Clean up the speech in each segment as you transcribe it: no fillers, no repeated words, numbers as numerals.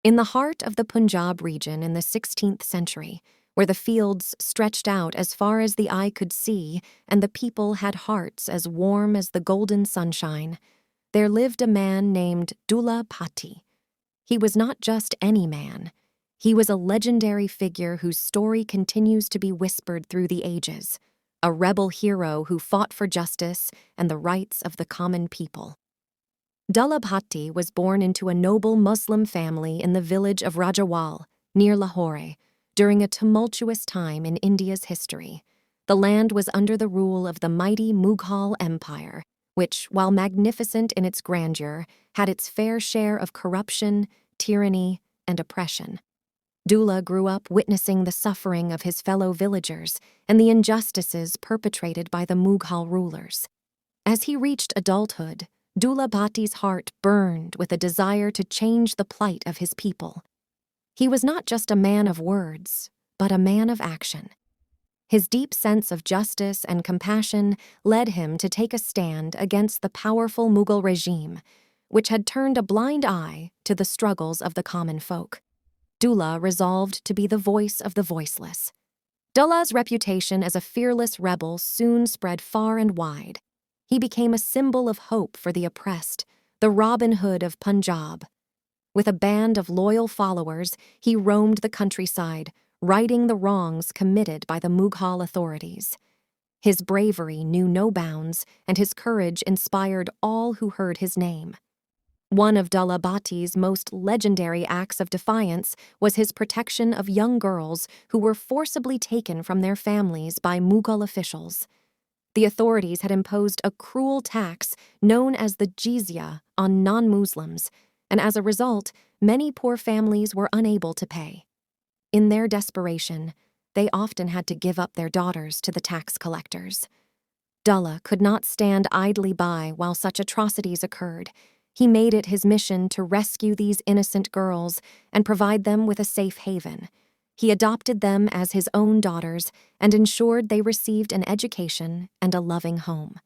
In the heart of the Punjab region in the 16th century, where the fields stretched out as far as the eye could see and the people had hearts as warm as the golden sunshine, there lived a man named Dullah Bhatti. He was not just any man. He was a legendary figure whose story continues to be whispered through the ages, a rebel hero who fought for justice and the rights of the common people. Dullah Bhatti was born into a noble Muslim family in the village of Rajawal, near Lahore, during a tumultuous time in India's history. The land was under the rule of the mighty Mughal Empire, which, while magnificent in its grandeur, had its fair share of corruption, tyranny, and oppression. Dullah grew up witnessing the suffering of his fellow villagers and the injustices perpetrated by the Mughal rulers. As he reached adulthood, Dullah Bhatti's heart burned with a desire to change the plight of his people. He was not just a man of words, but a man of action. His deep sense of justice and compassion led him to take a stand against the powerful Mughal regime, which had turned a blind eye to the struggles of the common folk. Dullah resolved to be the voice of the voiceless. Dullah's reputation as a fearless rebel soon spread far and wide. He became a symbol of hope for the oppressed, the Robin Hood of Punjab. With a band of loyal followers, he roamed the countryside, righting the wrongs committed by the Mughal authorities. His bravery knew no bounds, and his courage inspired all who heard his name. One of Dullah Bhatti's most legendary acts of defiance was his protection of young girls who were forcibly taken from their families by Mughal officials. The authorities had imposed a cruel tax known as the jizya on non-Muslims, and as a result, many poor families were unable to pay. In their desperation, they often had to give up their daughters to the tax collectors. Dullah could not stand idly by while such atrocities occurred. He made it his mission to rescue these innocent girls and provide them with a safe haven. He adopted them as his own daughters and ensured they received an education and a loving home.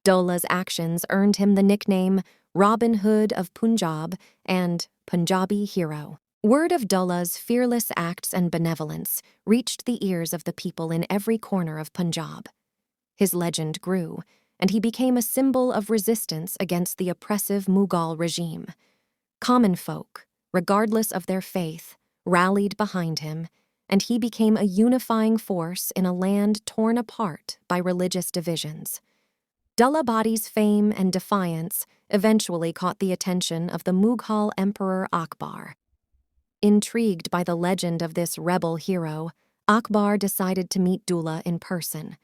Dullah's actions earned him the nickname Robin Hood of Punjab and Punjabi hero. Word of Dullah's fearless acts and benevolence reached the ears of the people in every corner of Punjab. His legend grew, and he became a symbol of resistance against the oppressive Mughal regime. Common folk, regardless of their faith, rallied behind him, and he became a unifying force in a land torn apart by religious divisions. Dullah Bhatti's fame and defiance eventually caught the attention of the Mughal Emperor Akbar. Intrigued by the legend of this rebel hero, Akbar decided to meet Dullah in person.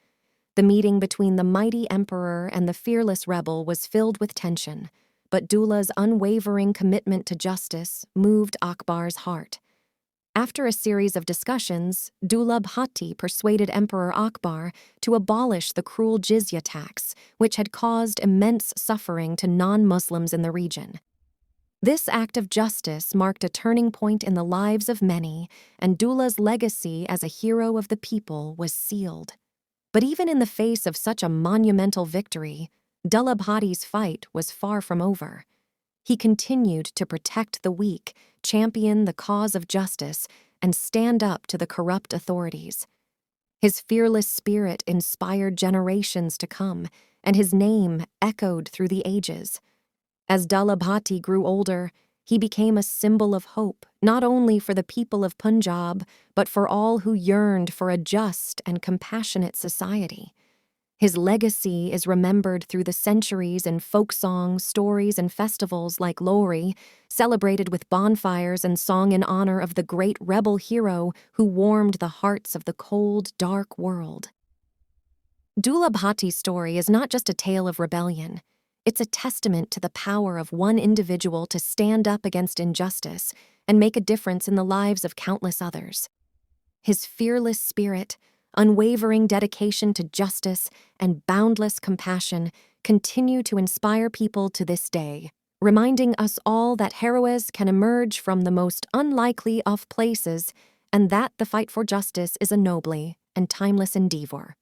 The meeting between the mighty emperor and the fearless rebel was filled with tension, but Dullah's unwavering commitment to justice moved Akbar's heart. After a series of discussions, Dullah Bhatti persuaded Emperor Akbar to abolish the cruel jizya tax, which had caused immense suffering to non-Muslims in the region. This act of justice marked a turning point in the lives of many, and Dullah's legacy as a hero of the people was sealed. But even in the face of such a monumental victory, Dullah Bhatti's fight was far from over. He continued to protect the weak, champion the cause of justice, and stand up to the corrupt authorities. His fearless spirit inspired generations to come, and his name echoed through the ages. As Dullah Bhatti grew older, he became a symbol of hope, not only for the people of Punjab, but for all who yearned for a just and compassionate society. His legacy is remembered through the centuries in folk songs, stories, and festivals like Lohri, celebrated with bonfires and song in honor of the great rebel hero who warmed the hearts of the cold, dark world. Dullah Bhatti's story is not just a tale of rebellion. It's a testament to the power of one individual to stand up against injustice and make a difference in the lives of countless others. His fearless spirit, unwavering dedication to justice, and boundless compassion continue to inspire people to this day, reminding us all that heroes can emerge from the most unlikely of places and that the fight for justice is a noble and timeless endeavor.